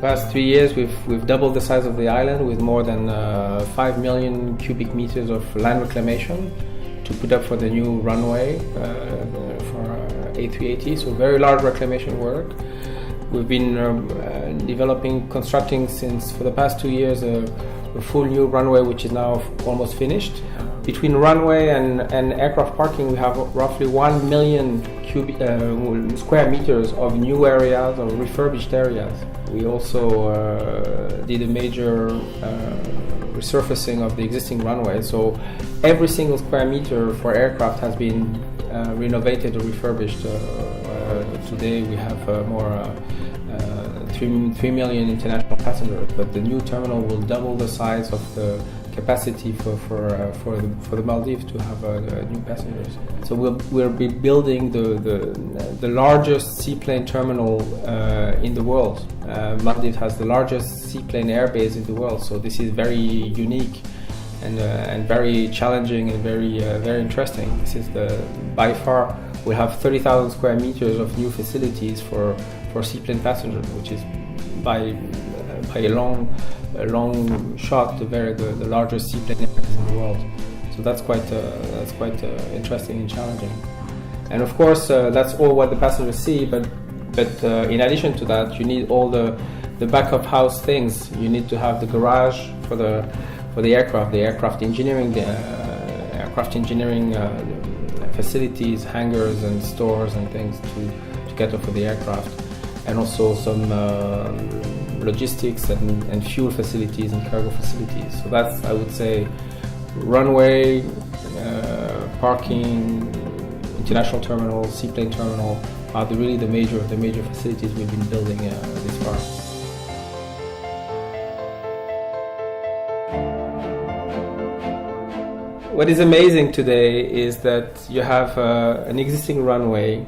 past 3 years, we've doubled the size of the island with more than 5 million cubic meters of land reclamation to put up for the new runway for A380. So very large reclamation work. We've been constructing for the past 2 years a full new runway, which is now almost finished. Between runway and aircraft parking, we have roughly 1 million square meters of new areas or refurbished areas. We also did a major resurfacing of the existing runway. So every single square meter for aircraft has been renovated or refurbished. Today we have 3 million international passengers, but the new terminal will double the size of the capacity for the Maldives to have new passengers. So we'll be building the largest seaplane terminal in the world. Maldives has the largest seaplane airbase in the world, so this is very unique and very challenging and very interesting. This is by far we have 30,000 square meters of new facilities for seaplane passengers, which is by a long shot the largest seaplane airbase in the world. So that's quite interesting and challenging. And of course, that's all what the passengers see. But in addition to that, you need all the back of house things. You need to have the garage for the aircraft engineering, facilities, hangars and stores and things to cater for the aircraft, and also some logistics and fuel facilities and cargo facilities. So that's, I would say, runway, parking, international terminal, seaplane terminal are really the major facilities we've been building this far. What is amazing today is that you have an existing runway,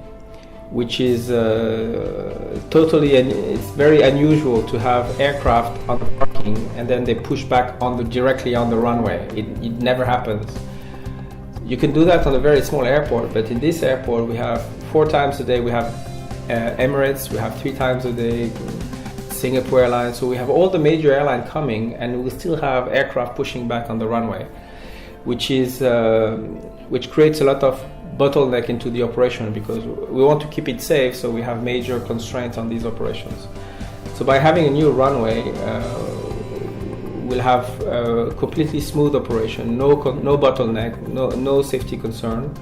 which is it's very unusual to have aircraft on the parking and then they push back directly on the runway. It never happens. You can do that on a very small airport, but in this airport we have 4 times a day. We have Emirates, we have 3 times a day, Singapore Airlines. So we have all the major airlines coming, and we still have aircraft pushing back on the runway, which creates a lot of bottleneck into the operation, because we want to keep it safe, so we have major constraints on these operations. So by having a new runway, we'll have a completely smooth operation, no bottleneck, no safety concern.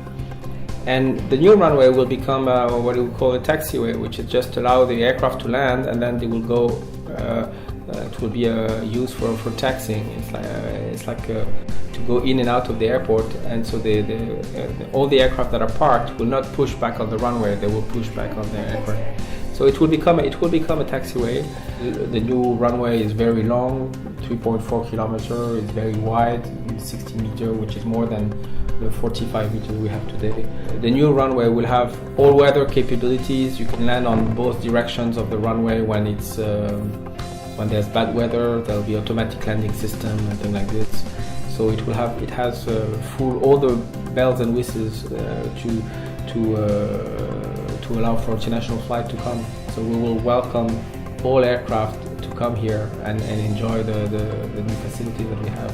And the new runway will become what we call a taxiway, which is just allow the aircraft to land, and then they will go. It will be used for taxiing. It's like to go in and out of the airport, and so all the aircraft that are parked will not push back on the runway. They will push back on the aircraft. So it will become a taxiway. The new runway is very long, 3.4 kilometers. It's very wide, 60 meters, which is more than the 45 meters we have today. The new runway will have all-weather capabilities. You can land on both directions of the runway when when there's bad weather. There'll be automatic landing system and things like this. So it has all the bells and whistles to allow for international flight to come. So we will welcome all aircraft to come here and enjoy the new facilities that we have.